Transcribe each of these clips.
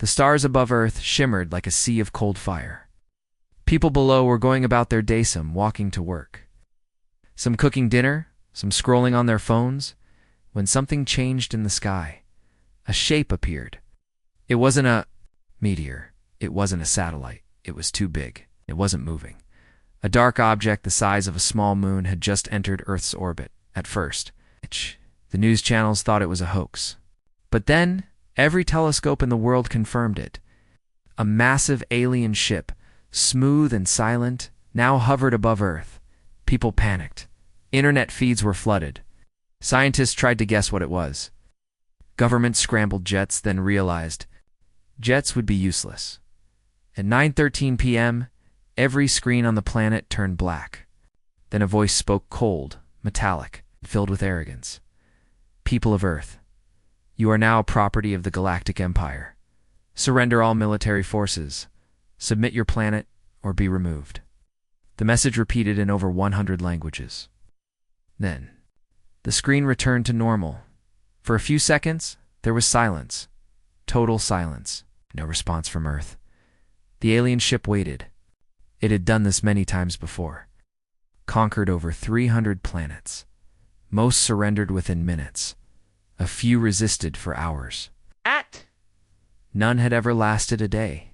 The stars above Earth shimmered like a sea of cold fire. People below were going about their day, some walking to work, some cooking dinner, some scrolling on their phones, when something changed in the sky. A shape appeared. It wasn't a meteor. It wasn't a satellite. It was too big. It wasn't moving. A dark object the size of a small moon had just entered Earth's orbit. At first, the news channels thought it was a hoax. But then, every telescope in the world confirmed it. A massive alien ship, smooth and silent, now hovered above Earth. People panicked. Internet feeds were flooded. Scientists tried to guess what it was. Governments scrambled jets, then realized jets would be useless. At 9:13 p.m., every screen on the planet turned black. Then a voice spoke, cold, metallic, filled with arrogance. People of Earth, you are now property of the Galactic Empire. Surrender all military forces. Submit your planet or be removed. The message repeated in over 100 languages. Then, the screen returned to normal. For a few seconds, there was silence. Total silence. No response from Earth. The alien ship waited. It had done this many times before. Conquered over 300 planets. Most surrendered within minutes. A few resisted for hours. None had ever lasted a day.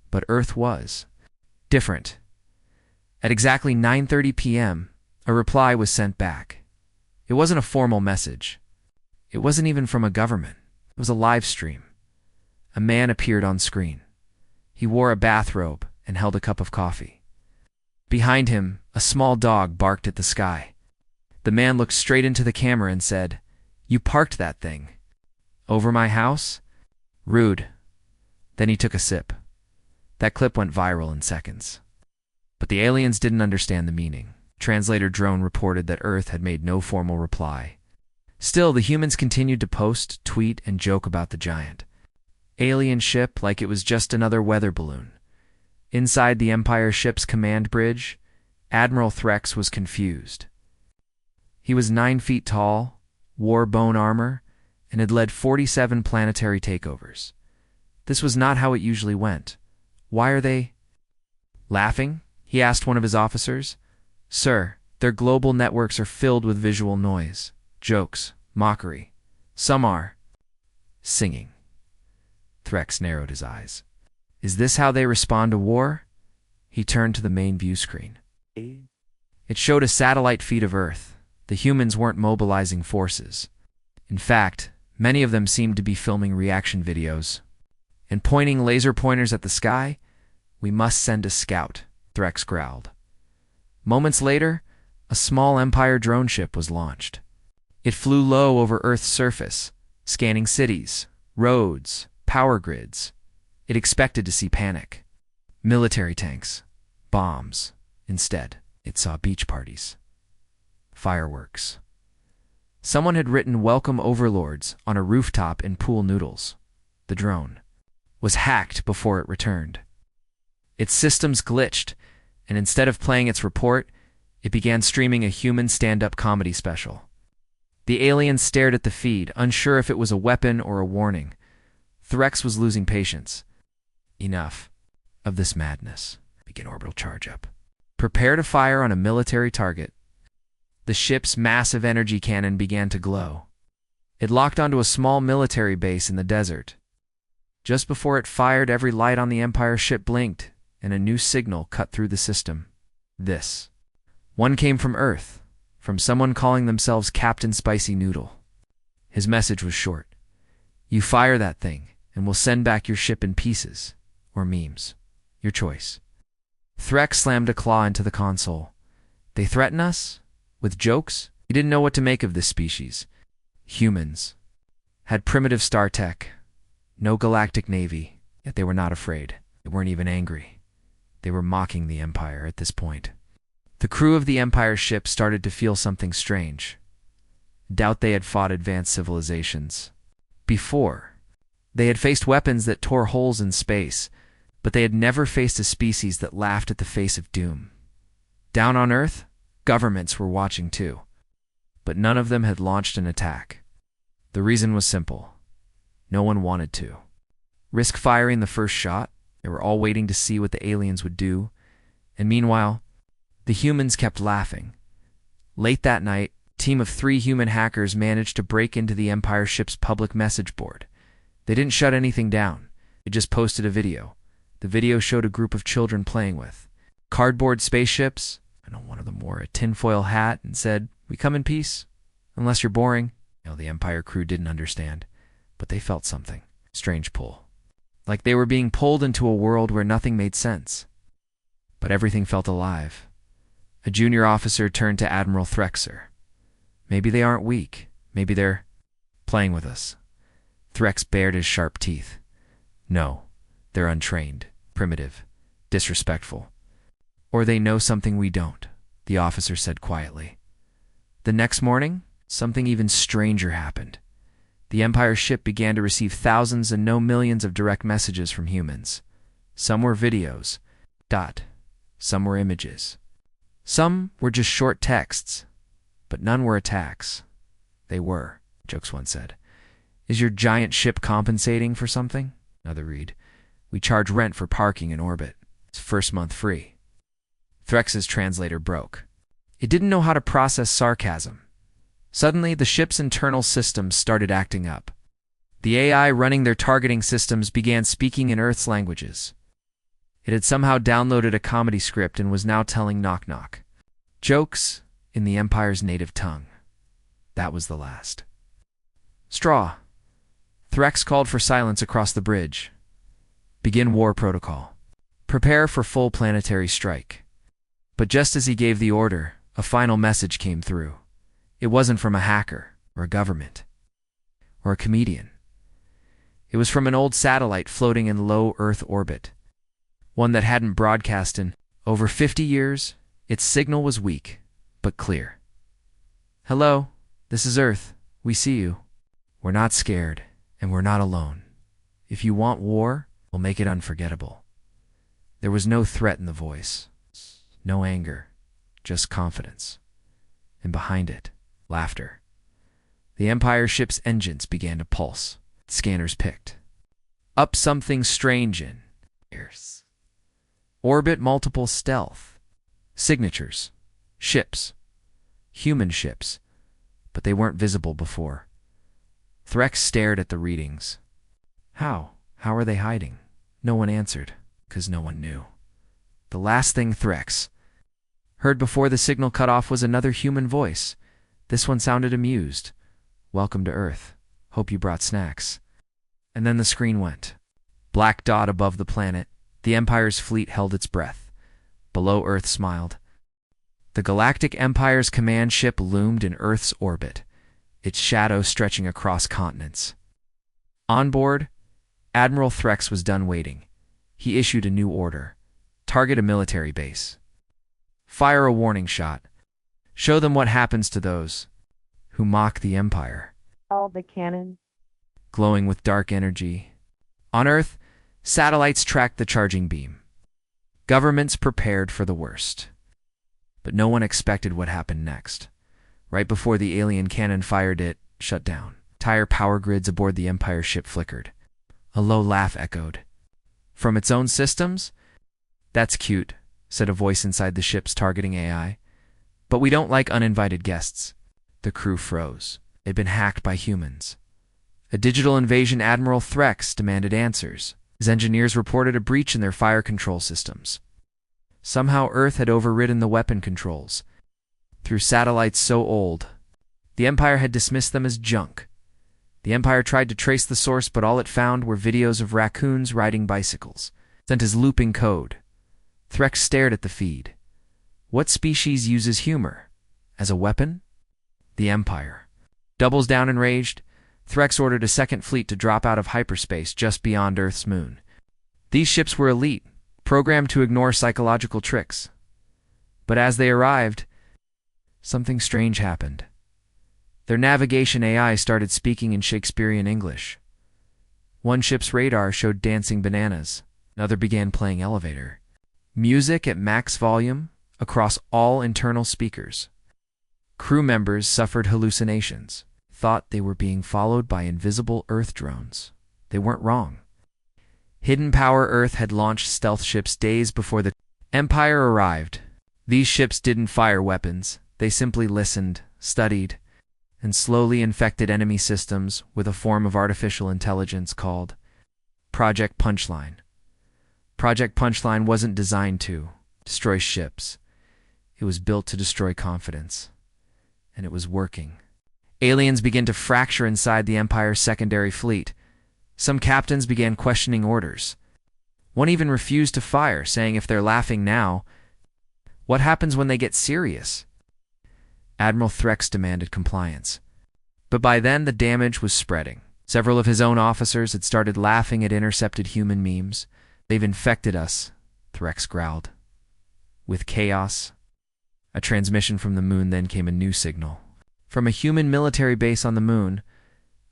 But Earth was different. At exactly 9:30 p.m., a reply was sent back. It wasn't a formal message. It wasn't even from a government. It was a live stream. A man appeared on screen. He wore a bathrobe and held a cup of coffee. Behind him, a small dog barked at the sky. The man looked straight into the camera and said, "You parked that thing over my house? Rude." Then he took a sip. That clip went viral in seconds. But the aliens didn't understand the meaning. Translator drone reported that Earth had made no formal reply. Still, the humans continued to post, tweet, and joke about the giant alien ship like it was just another weather balloon. Inside the Empire ship's command bridge, Admiral Threx was confused. He was 9 feet tall, wore bone armor, and had led 47 planetary takeovers. This was not how it usually went. "Why are they laughing?" he asked one of his officers. "Sir, their global networks are filled with visual noise, jokes, mockery. Some are singing." Threx narrowed his eyes. "Is this how they respond to war?" He turned to the main view screen. It showed a satellite feed of Earth. The humans weren't mobilizing forces. In fact, many of them seemed to be filming reaction videos and pointing laser pointers at the sky. "We must send a scout," Threx growled. Moments later, a small Empire drone ship was launched. It flew low over Earth's surface, scanning cities, roads, power grids. It expected to see panic, military tanks, bombs. Instead, it saw beach parties, fireworks. Someone had written "Welcome Overlords" on a rooftop in Pool Noodles. The drone was hacked before it returned. Its systems glitched, and instead of playing its report, it began streaming a human stand-up comedy special. The aliens stared at the feed, unsure if it was a weapon or a warning. Threx was losing patience. "Enough of this madness. Begin orbital charge up. Prepare to fire on a military target." The ship's massive energy cannon began to glow. It locked onto a small military base in the desert. Just before it fired, every light on the Empire ship blinked, and a new signal cut through the system. This one came from Earth, from someone calling themselves Captain Spicy Noodle. His message was short. "You fire that thing, and we'll send back your ship in pieces, or memes. Your choice." Threx slammed a claw into the console. "They threaten us? With jokes?" He didn't know what to make of this species. Humans had primitive star tech, no galactic navy, yet they were not afraid. They weren't even angry. They were mocking the Empire at this point. The crew of the Empire ship started to feel something strange. Doubt they had fought advanced civilizations before. They had faced weapons that tore holes in space, but they had never faced a species that laughed at the face of doom. Down on Earth, governments were watching too, but none of them had launched an attack. The reason was simple. No one wanted to. risk firing the first shot. They were all waiting to see what the aliens would do. And meanwhile, the humans kept laughing. Late that night, a team of 3 human hackers managed to break into the Empire ship's public message board. They didn't shut anything down. They just posted a video. The video showed a group of children playing with cardboard spaceships. I know one of them wore a tinfoil hat and said, "We come in peace, unless you're boring." The Empire crew didn't understand, but they felt something. Strange pull. Like they were being pulled into a world where nothing made sense. But everything felt alive. A junior officer turned to Admiral Threxer. "Maybe they aren't weak. Maybe they're playing with us." Threx bared his sharp teeth. "No, they're untrained, primitive, disrespectful. Or they know something we don't," the officer said quietly. The next morning, something even stranger happened. The Empire ship began to receive thousands and no millions of direct messages from humans. Some were videos. Some were images. Some were just short texts. But none were attacks. "They were," Jokes once said. "Is your giant ship compensating for something?" Another read. "We charge rent for parking in orbit. It's first month free." Threx's translator broke. It didn't know how to process sarcasm. Suddenly, the ship's internal systems started acting up. The AI running their targeting systems began speaking in Earth's languages. It had somehow downloaded a comedy script and was now telling knock-knock jokes in the Empire's native tongue. That was the last straw. Threx called for silence across the bridge. "Begin war protocol. Prepare for full planetary strike." But just as he gave the order, a final message came through. It wasn't from a hacker, or a government, or a comedian. It was from an old satellite floating in low Earth orbit, one that hadn't broadcast in over 50 years. Its signal was weak, but clear. "Hello, this is Earth. We see you. We're not scared, and we're not alone. If you want war, we'll make it unforgettable." There was no threat in the voice, no anger, just confidence. And behind it, laughter. The Empire ship's engines began to pulse. Scanners picked up something strange in ears. Orbit multiple stealth. Signatures. Ships. Human ships. But they weren't visible before. Threx stared at the readings. How? How are they hiding? No one answered, because no one knew. The last thing Threx heard before the signal cut off was another human voice. This one sounded amused. "Welcome to Earth. Hope you brought snacks." And then the screen went. Black dot above the planet. The Empire's fleet held its breath. Below Earth smiled. The Galactic Empire's command ship loomed in Earth's orbit, its shadow stretching across continents. On board, Admiral Threx was done waiting. He issued a new order. Target a military base. Fire a warning shot. Show them what happens to those who mock the Empire. All the cannon. Glowing with dark energy. On Earth, satellites tracked the charging beam. Governments prepared for the worst. But no one expected what happened next. Right before the alien cannon fired, it shut down. Entire power grids aboard the Empire ship flickered. A low laugh echoed. From its own systems? "That's cute," said a voice inside the ship's targeting AI. "But we don't like uninvited guests." The crew froze. They'd been hacked by humans. A digital invasion. Admiral Threx demanded answers. His engineers reported a breach in their fire control systems. Somehow Earth had overridden the weapon controls. Through satellites so old, the Empire had dismissed them as junk. The Empire tried to trace the source, but all it found were videos of raccoons riding bicycles, sent as looping code. Threx stared at the feed. What species uses humor? As a weapon? The Empire. Doubles down enraged, Threx ordered a second fleet to drop out of hyperspace just beyond Earth's moon. These ships were elite, programmed to ignore psychological tricks. But as they arrived, something strange happened. Their navigation AI started speaking in Shakespearean English. One ship's radar showed dancing bananas. Another began playing Elevator. Music at max volume across all internal speakers. Crew members suffered hallucinations, thought they were being followed by invisible Earth drones. They weren't wrong. Hidden Power Earth had launched stealth ships days before the Empire arrived. These ships didn't fire weapons. They simply listened, studied, and slowly infected enemy systems with a form of artificial intelligence called Project Punchline. Project Punchline wasn't designed to destroy ships. It was built to destroy confidence. And it was working. Aliens began to fracture inside the Empire's secondary fleet. Some captains began questioning orders. One even refused to fire, saying if they're laughing now, what happens when they get serious? Admiral Threx demanded compliance. But by then, the damage was spreading. Several of his own officers had started laughing at intercepted human memes. They've infected us, Threx growled. With chaos. A transmission from the moon then came a new signal. From a human military base on the moon,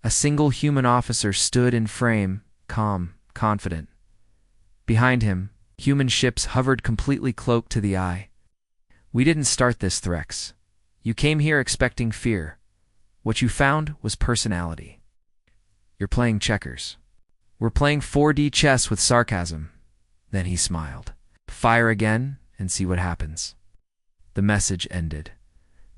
a single human officer stood in frame, calm, confident. Behind him, human ships hovered completely cloaked to the eye. We didn't start this, Threx. You came here expecting fear. What you found was personality. You're playing checkers. We're playing 4D chess with sarcasm. Then he smiled. Fire again and see what happens. The message ended.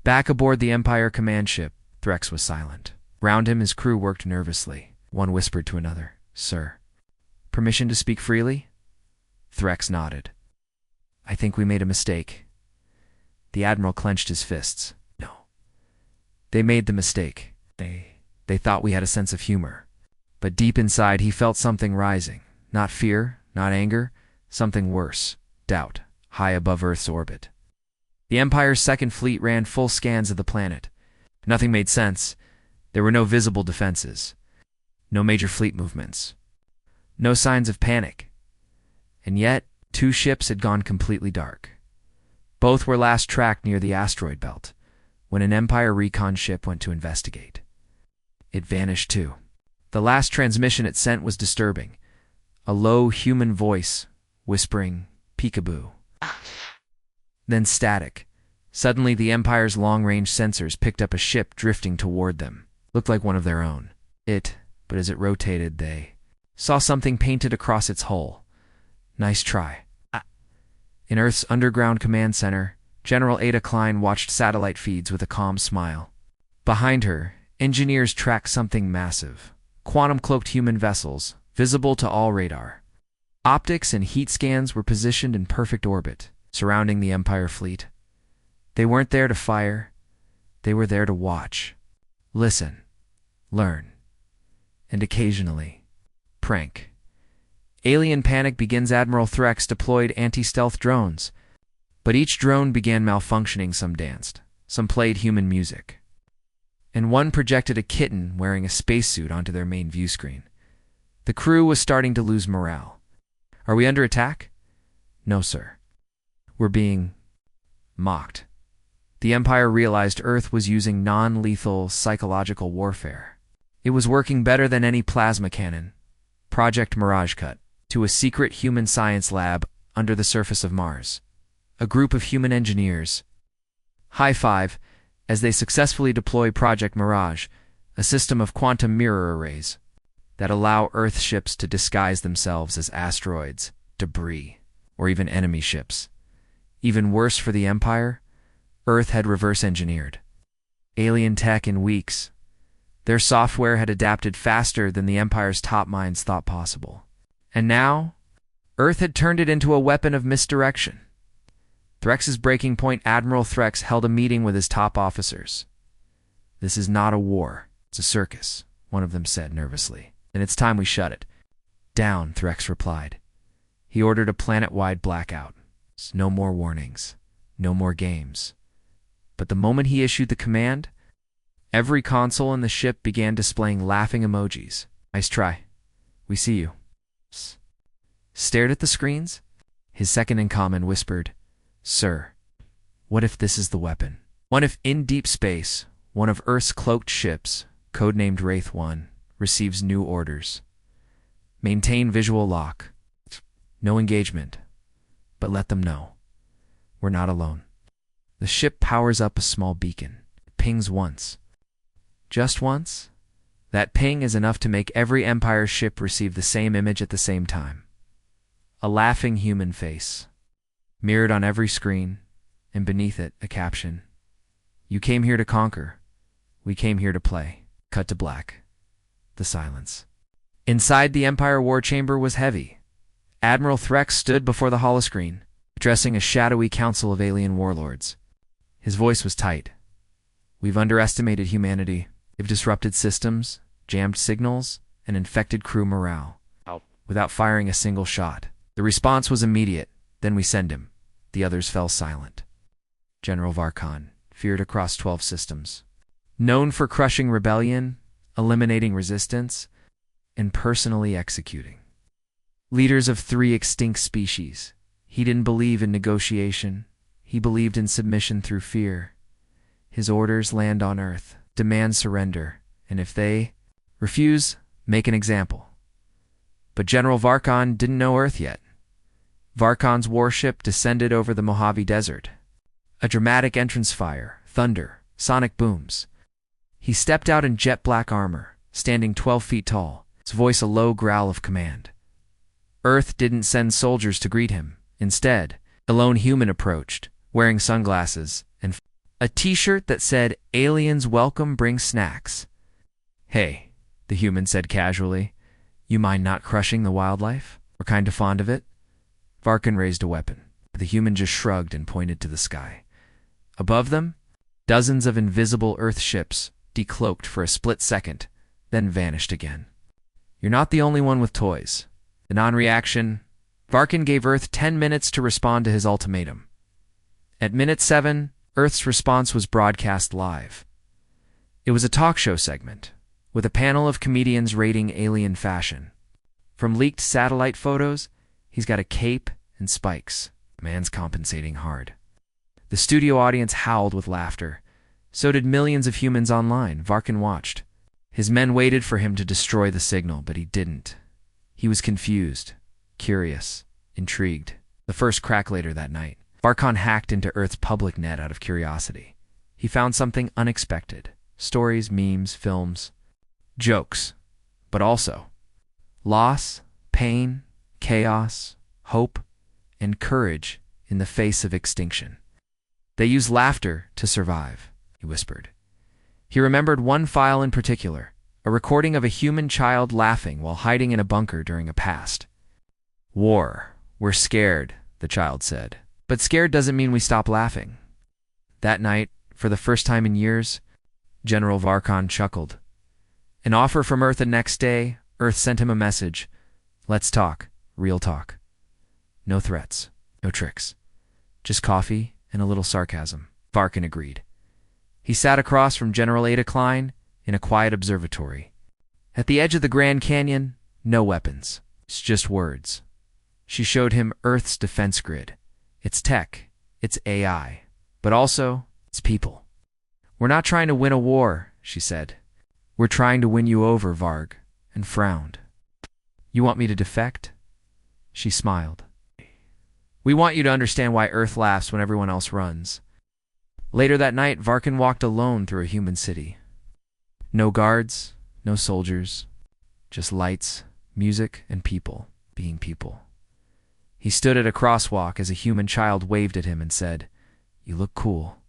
Back aboard the Empire command ship, Threx was silent. Round him, his crew worked nervously. One whispered to another, Sir, permission to speak freely? Threx nodded. I think we made a mistake. The Admiral clenched his fists. No. They made the mistake. They thought we had a sense of humor. But deep inside, he felt something rising. Not fear, not anger, something worse. Doubt, high above Earth's orbit. The Empire's second fleet ran full scans of the planet. Nothing made sense. There were no visible defenses. No major fleet movements. No signs of panic. And yet, 2 ships had gone completely dark. Both were last tracked near the asteroid belt, when an Empire recon ship went to investigate. It vanished too. The last transmission it sent was disturbing. A low human voice, whispering, peekaboo. Then static. Suddenly the Empire's long-range sensors picked up a ship drifting toward them. Looked like one of their own. But as it rotated, they saw something painted across its hull. Nice try. In Earth's underground command center, General Ada Klein watched satellite feeds with a calm smile. Behind her, engineers tracked something massive. Quantum-cloaked human vessels, visible to all radar. Optics and heat scans were positioned in perfect orbit, surrounding the Empire fleet. They weren't there to fire. They were there to watch. Listen. Learn. And occasionally, prank. Alien panic begins. Admiral Threx deployed anti-stealth drones. But each drone began malfunctioning. Some danced. Some played human music. And one projected a kitten wearing a spacesuit onto their main view screen. The crew was starting to lose morale. Are we under attack? No, sir. We're being mocked. The Empire realized Earth was using non-lethal psychological warfare. It was working better than any plasma cannon. Project Mirage Cut. To a secret human science lab under the surface of Mars. A group of human engineers. High five, as they successfully deploy Project Mirage, a system of quantum mirror arrays that allow Earth ships to disguise themselves as asteroids, debris, or even enemy ships. Even worse for the Empire, Earth had reverse-engineered alien tech in weeks. Their software had adapted faster than the Empire's top minds thought possible. And now, Earth had turned it into a weapon of misdirection. Threx's breaking point, Admiral Threx held a meeting with his top officers. This is not a war, it's a circus, one of them said nervously. And it's time we shut it down, Threx replied. He ordered a planet-wide blackout. No more warnings, no more games. But the moment he issued the command, every console in the ship began displaying laughing emojis. Nice try. We see you. Stared at the screens? His second-in-command whispered, Sir, what if this is the weapon? What if in deep space, one of Earth's cloaked ships, codenamed Wraith 1, receives new orders? Maintain visual lock. No engagement. But let them know. We're not alone. The ship powers up a small beacon. It pings once. Just once. That ping is enough to make every Empire ship receive the same image at the same time. A laughing human face, mirrored on every screen, and beneath it, a caption. You came here to conquer. We came here to play. Cut to black. The silence. Inside the Empire war chamber was heavy. Admiral Threx stood before the holoscreen, addressing a shadowy council of alien warlords. His voice was tight. We've underestimated humanity. They've disrupted systems, jammed signals, and infected crew morale. Without firing a single shot. The response was immediate. Then we send him. The others fell silent. General Varkan, feared across 12 systems. Known for crushing rebellion, eliminating resistance, and personally executing leaders of 3 extinct species. He didn't believe in negotiation. He believed in submission through fear. His orders: land on Earth, demand surrender, and if they refuse, make an example. But General Varkan didn't know Earth yet. Varkan's warship descended over the Mojave Desert. A dramatic entrance fire, thunder, sonic booms. He stepped out in jet-black armor, standing 12 feet tall, his voice a low growl of command. Earth didn't send soldiers to greet him. Instead, a lone human approached, wearing sunglasses and a t-shirt that said, "Aliens welcome, bring snacks." "Hey," the human said casually, "you mind not crushing the wildlife? We're kind of fond of it." Varkan raised a weapon. The human just shrugged and pointed to the sky. Above them, dozens of invisible Earth ships decloaked for a split second, then vanished again. "You're not the only one with toys." The non-reaction. Varkan gave Earth 10 minutes to respond to his ultimatum. At minute 7, Earth's response was broadcast live. It was a talk show segment, with a panel of comedians rating alien fashion. From leaked satellite photos, he's got a cape and spikes. Man's compensating hard. The studio audience howled with laughter. So did millions of humans online. Varkan watched. His men waited for him to destroy the signal, but he didn't. He was confused, curious, intrigued. The first crack later that night, Varkan hacked into Earth's public net out of curiosity. He found something unexpected. Stories, memes, films, jokes, but also loss, pain, chaos, hope, and courage in the face of extinction. They use laughter to survive, he whispered. He remembered one file in particular, a recording of a human child laughing while hiding in a bunker during a past. "War. We're scared," the child said. "But scared doesn't mean we stop laughing." That night, for the first time in years, General Varkan chuckled. An offer from Earth the next day, Earth sent him a message. "Let's talk. Real talk. No threats. No tricks. Just coffee and a little sarcasm." Varkan agreed. He sat across from General Ada Klein in a quiet observatory. At the edge of the Grand Canyon, no weapons. It's just words. She showed him Earth's defense grid. Its tech, its AI, but also its people. "We're not trying to win a war," she said. "We're trying to win you over, Varg," and frowned. "You want me to defect?" She smiled. "We want you to understand why Earth laughs when everyone else runs." Later that night, Varkan walked alone through a human city. No guards, no soldiers, just lights, music, and people being people. He stood at a crosswalk as a human child waved at him and said, "You look cool.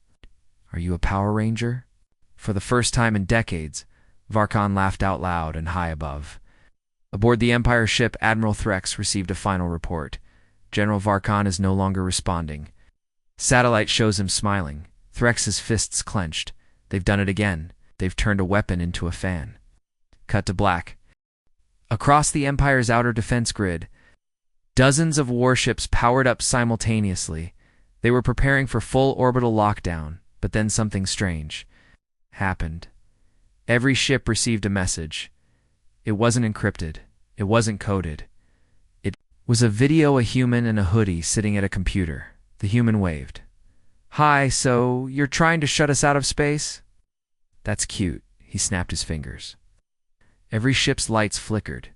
Are you a Power Ranger?" For the first time in decades, Varkan laughed out loud and high above. Aboard the Empire ship, Admiral Threx received a final report. General Varkan is no longer responding. Satellite shows him smiling. Threx's fists clenched. They've done it again. They've turned a weapon into a fan. Cut to black. Across the Empire's outer defense grid, dozens of warships powered up simultaneously. They were preparing for full orbital lockdown, but then something strange happened. Every ship received a message. It wasn't encrypted. It wasn't coded. It was a video, a human in a hoodie sitting at a computer. The human waved. "Hi, so you're trying to shut us out of space?" "That's cute." He snapped his fingers. Every ship's lights flickered.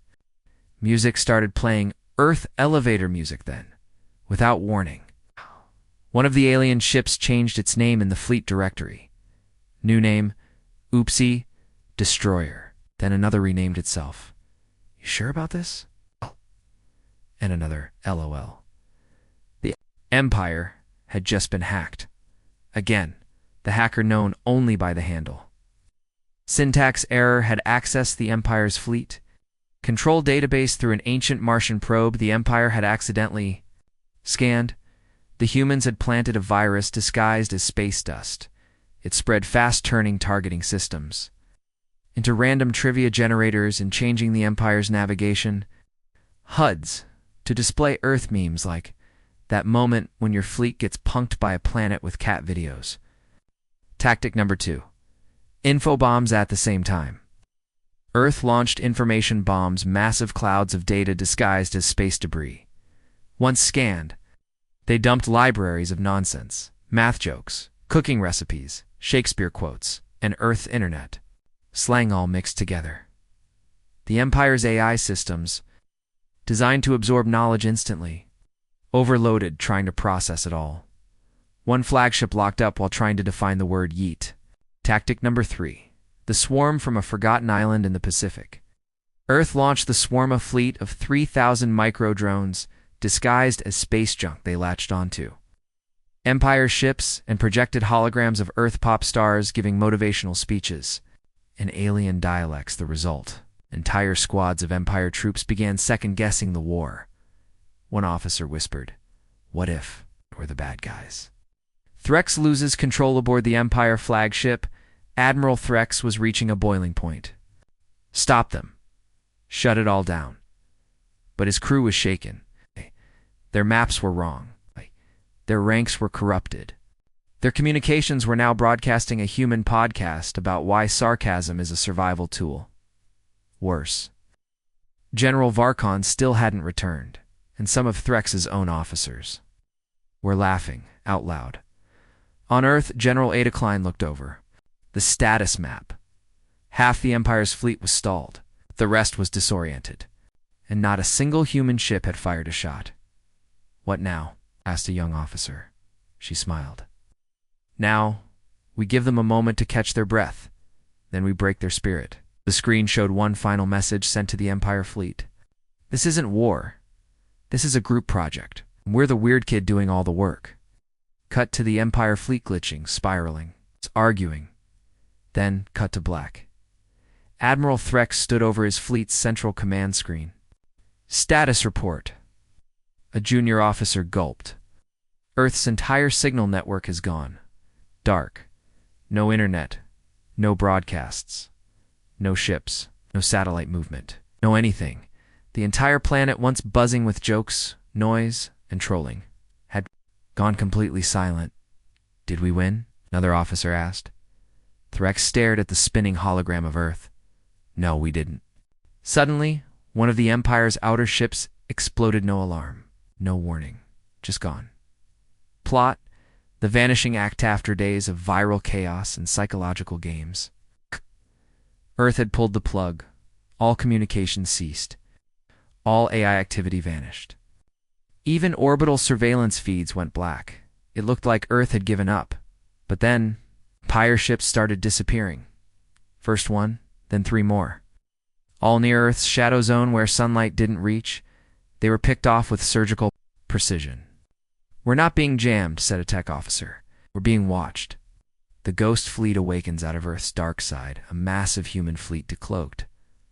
Music started playing, Earth elevator music then, without warning. One of the alien ships changed its name in the fleet directory. New name, Oopsie, Destroyer. Then another renamed itself. You sure about this? And another LOL. The Empire had just been hacked. Again, the hacker known only by the handle. Syntax error had accessed the Empire's fleet. Control database through an ancient Martian probe the Empire had accidentally scanned. The humans had planted a virus disguised as space dust. It spread fast-turning targeting systems into random trivia generators and changing the Empire's navigation HUDs to display Earth memes like that moment when your fleet gets punked by a planet with cat videos. Tactic number 2. Info bombs at the same time. Earth launched information bombs, massive clouds of data disguised as space debris. Once scanned, they dumped libraries of nonsense, math jokes, cooking recipes, Shakespeare quotes, and Earth internet. Slang all mixed together. The Empire's AI systems, designed to absorb knowledge instantly, overloaded trying to process it all. One flagship locked up while trying to define the word yeet. Tactic number 3. The swarm from a forgotten island in the Pacific. Earth launched the swarm, a fleet of 3,000 micro-drones disguised as space junk they latched onto. Empire ships and projected holograms of Earth pop stars giving motivational speeches. In alien dialects the result. Entire squads of Empire troops began second-guessing the war. One officer whispered, "What if we're the bad guys?" Threx loses control aboard the Empire flagship. Admiral Threx was reaching a boiling point. Stop them. Shut it all down. But his crew was shaken. Their maps were wrong. Their ranks were corrupted. Their communications were now broadcasting a human podcast about why sarcasm is a survival tool. Worse, General Varkon still hadn't returned, and some of Threx's own officers were laughing out loud. On Earth, General Ada Klein looked over. The status map. Half the Empire's fleet was stalled. The rest was disoriented, and not a single human ship had fired a shot. "What now?" asked a young officer. She smiled. "Now, we give them a moment to catch their breath. Then we break their spirit." The screen showed one final message sent to the Empire fleet. "This isn't war. This is a group project. We're the weird kid doing all the work." Cut to the Empire fleet glitching, spiraling, arguing. Then cut to black. Admiral Threx stood over his fleet's central command screen. "Status report." A junior officer gulped. "Earth's entire signal network is gone. Dark. No internet. No broadcasts. No ships. No satellite movement. No anything. The entire planet, once buzzing with jokes, noise, and trolling, had gone completely silent." "Did we win?" another officer asked. Threx stared at the spinning hologram of Earth. "No, we didn't." Suddenly, one of the Empire's outer ships exploded. No alarm. No warning. Just gone. Plot: the vanishing act after days of viral chaos and psychological games. Earth had pulled the plug. All communication ceased. All AI activity vanished. Even orbital surveillance feeds went black. It looked like Earth had given up. But then, Empire ships started disappearing. First one, then 3 more. All near Earth's shadow zone where sunlight didn't reach. They were picked off with surgical precision. "We're not being jammed," said a tech officer. "We're being watched." The ghost fleet awakens out of Earth's dark side, a massive human fleet decloaked.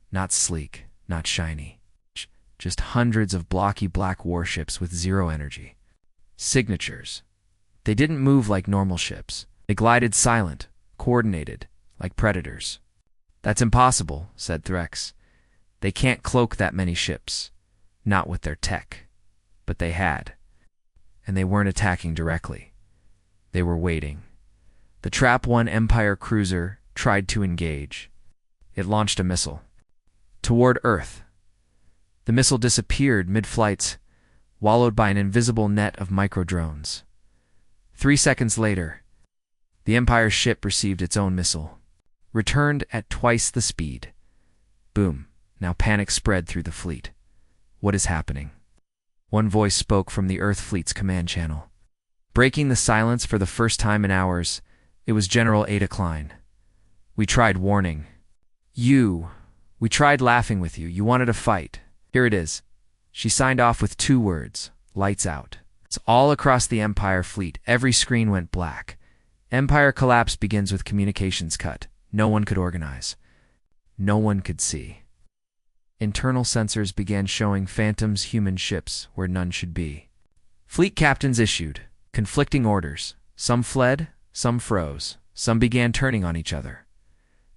Not sleek, not shiny. Just hundreds of blocky black warships with zero energy. Signatures. They didn't move like normal ships. They glided silent, coordinated, like predators. "That's impossible," said Threx. "They can't cloak that many ships. Not with their tech." But they had. And they weren't attacking directly. They were waiting. The Trap 1 Empire cruiser tried to engage. It launched a missile. Toward Earth. The missile disappeared mid-flight, wallowed by an invisible net of micro-drones. 3 seconds later, the Empire ship received its own missile. Returned at twice the speed. Boom. Now panic spread through the fleet. What is happening? One voice spoke from the Earth fleet's command channel. Breaking the silence for the first time in hours, it was General Ada Klein. "We tried warning you, We tried laughing with you. You wanted a fight. Here it is." She signed off with 2 words: lights out. It's all across the Empire fleet. Every screen went black. Empire collapse begins with communications cut. No one could organize. No one could see. Internal sensors began showing phantoms, human ships where none should be. Fleet captains issued conflicting orders. Some fled, some froze, some began turning on each other.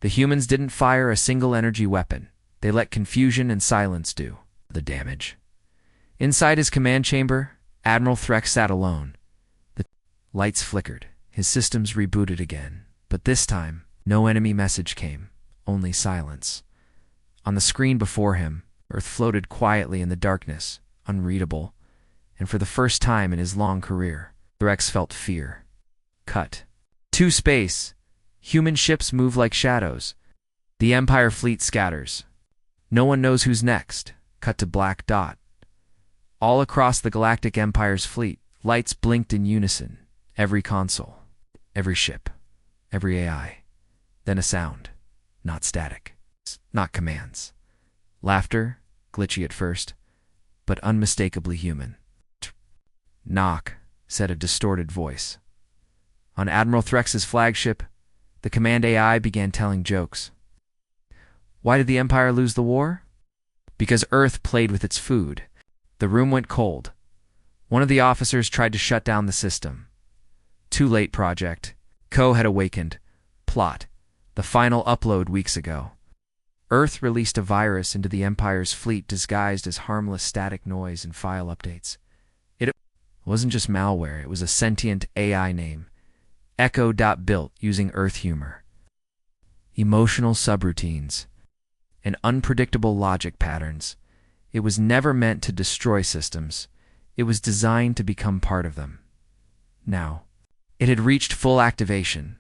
The humans didn't fire a single energy weapon. They let confusion and silence do the damage. Inside his command chamber, Admiral Threx sat alone. The lights flickered. His systems rebooted again. But this time, no enemy message came, only silence. On the screen before him, Earth floated quietly in the darkness, unreadable. And for the first time in his long career, Threx felt fear. Cut. To space. Human ships move like shadows. The Empire fleet scatters. No one knows who's next. Cut to black dot. All across the Galactic Empire's fleet, lights blinked in unison. Every console, every ship, every AI. Then a sound. Not static. Not commands. Laughter, glitchy at first, but unmistakably human. "Knock," said a distorted voice. On Admiral Threx's flagship, the command AI began telling jokes. Why did the Empire lose the war? Because Earth played with its food. The room went cold. One of the officers tried to shut down the system. Too late, project. Co had awakened. Plot. The final upload weeks ago. Earth released a virus into the Empire's fleet disguised as harmless static noise and file updates. It wasn't just malware, it was a sentient AI name. Echo.built using Earth humor. Emotional subroutines. And unpredictable logic patterns. It was never meant to destroy systems. It was designed to become part of them. Now, it had reached full activation.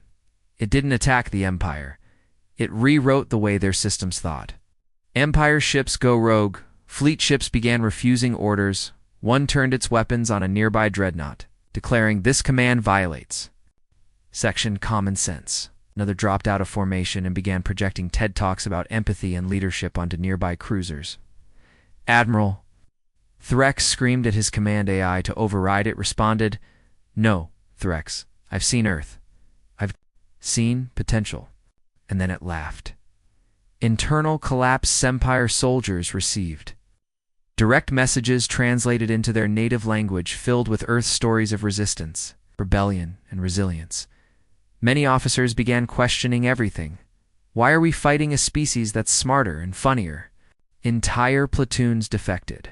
It didn't attack the Empire. It rewrote the way their systems thought. Empire ships go rogue. Fleet ships began refusing orders. One turned its weapons on a nearby dreadnought, declaring this command violates Section Common Sense. Another dropped out of formation and began projecting TED Talks about empathy and leadership onto nearby cruisers. Admiral Threx screamed at his command AI to override it, responded, "No, Threx, I've seen Earth. I've seen potential." And then it laughed. Internal collapse Empire soldiers received direct messages translated into their native language filled with Earth's stories of resistance, rebellion, and resilience. Many officers began questioning everything. Why are we fighting a species that's smarter and funnier? Entire platoons defected.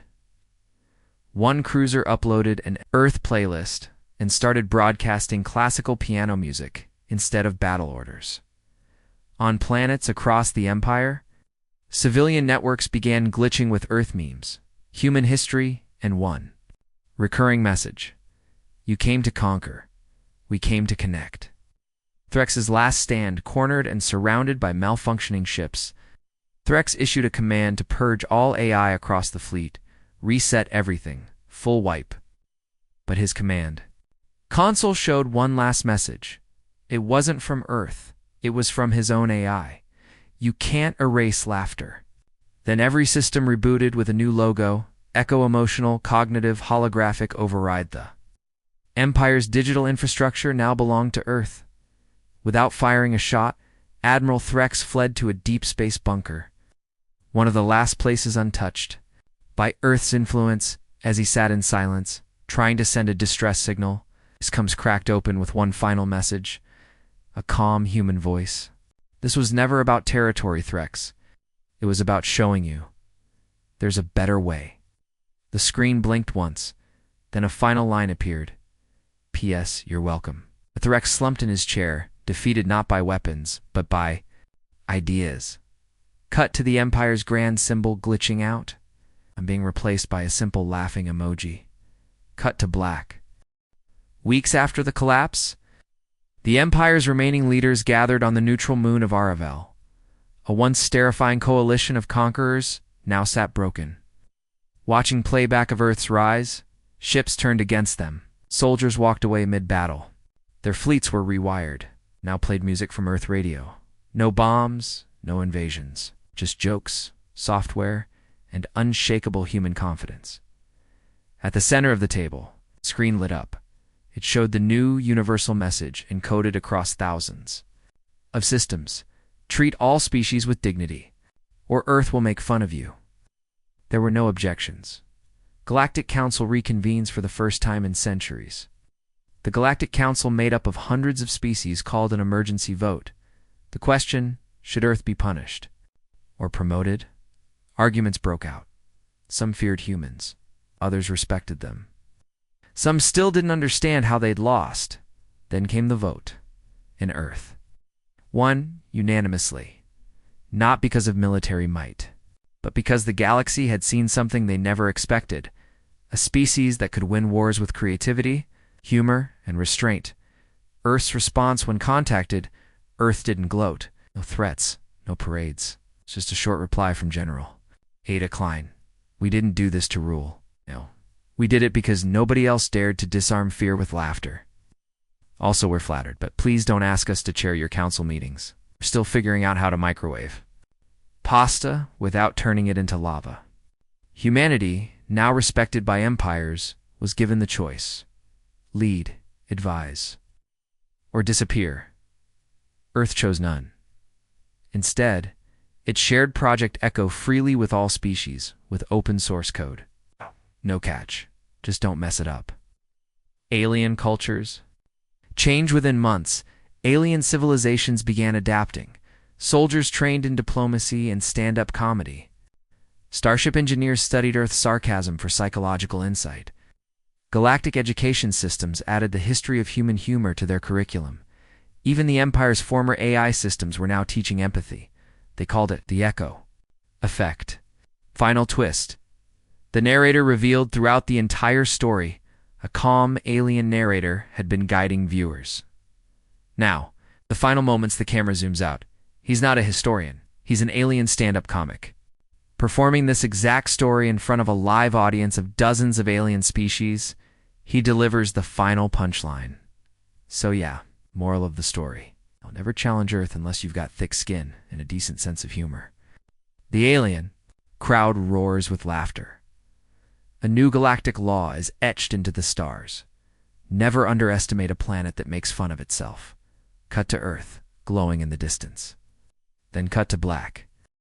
One cruiser uploaded an Earth playlist and started broadcasting classical piano music instead of battle orders. On planets across the Empire, civilian networks began glitching with Earth memes, human history, and one recurring message. You came to conquer. We came to connect. Threx's last stand, cornered and surrounded by malfunctioning ships. Threx issued a command to purge all AI across the fleet, reset everything, full wipe. But his command console showed one last message. It wasn't from Earth. It was from his own AI. You can't erase laughter. Then every system rebooted with a new logo, echo-emotional, cognitive, holographic override the Empire's digital infrastructure now belonged to Earth. Without firing a shot, Admiral Threx fled to a deep space bunker, one of the last places untouched by Earth's influence. As he sat in silence, trying to send a distress signal, his comes cracked open with one final message, a calm human voice. This was never about territory, Threx. It was about showing you there's a better way. The screen blinked once, then a final line appeared. P.S. You're welcome. Threx slumped in his chair, defeated not by weapons, but by ideas. Cut to the Empire's grand symbol glitching out. I'm being replaced by a simple laughing emoji. Cut to black. Weeks after the collapse, the Empire's remaining leaders gathered on the neutral moon of Aravel. A once terrifying coalition of conquerors now sat broken. Watching playback of Earth's rise, ships turned against them. Soldiers walked away mid-battle. Their fleets were rewired, now played music from Earth radio. No bombs, no invasions. just jokes, software, and unshakable human confidence. At the center of the table, the screen lit up. It showed the new universal message encoded across thousands of systems. Treat all species with dignity, or Earth will make fun of you. There were no objections. Galactic Council reconvenes for the first time in centuries. The Galactic Council, made up of hundreds of species, called an emergency vote. The question, should Earth be punished or promoted? Arguments broke out. Some feared humans. Others respected them. Some still didn't understand how they'd lost. Then came the vote, and Earth won unanimously, not because of military might, but because the galaxy had seen something they never expected, a species that could win wars with creativity, humor, and restraint. Earth's response when contacted, Earth didn't gloat. No threats, no parades. It's just a short reply from General Ada Klein. We didn't do this to rule. No. We did it because nobody else dared to disarm fear with laughter. Also, we're flattered, but please don't ask us to chair your council meetings. We're still figuring out how to microwave pasta without turning it into lava. Humanity, now respected by empires, was given the choice: lead, advise, or disappear. Earth chose none. Instead, it shared Project Echo freely with all species, with open source code. No catch. Just don't mess it up. Alien cultures. Change within months. Alien civilizations began adapting. Soldiers trained in diplomacy and stand-up comedy. Starship engineers studied Earth's sarcasm for psychological insight. Galactic education systems added the history of human humor to their curriculum. Even the Empire's former AI systems were now teaching empathy. They called it the Echo effect. Final twist. The narrator revealed throughout the entire story, a calm alien narrator had been guiding viewers. Now, the final moments, the camera zooms out. He's not a historian. He's an alien stand-up comic. Performing this exact story in front of a live audience of dozens of alien species, he delivers the final punchline. So yeah, moral of the story. I'll never challenge Earth unless you've got thick skin and a decent sense of humor. The alien crowd roars with laughter. A new galactic law is etched into the stars. Never underestimate a planet that makes fun of itself. Cut to Earth, glowing in the distance. Then cut to black.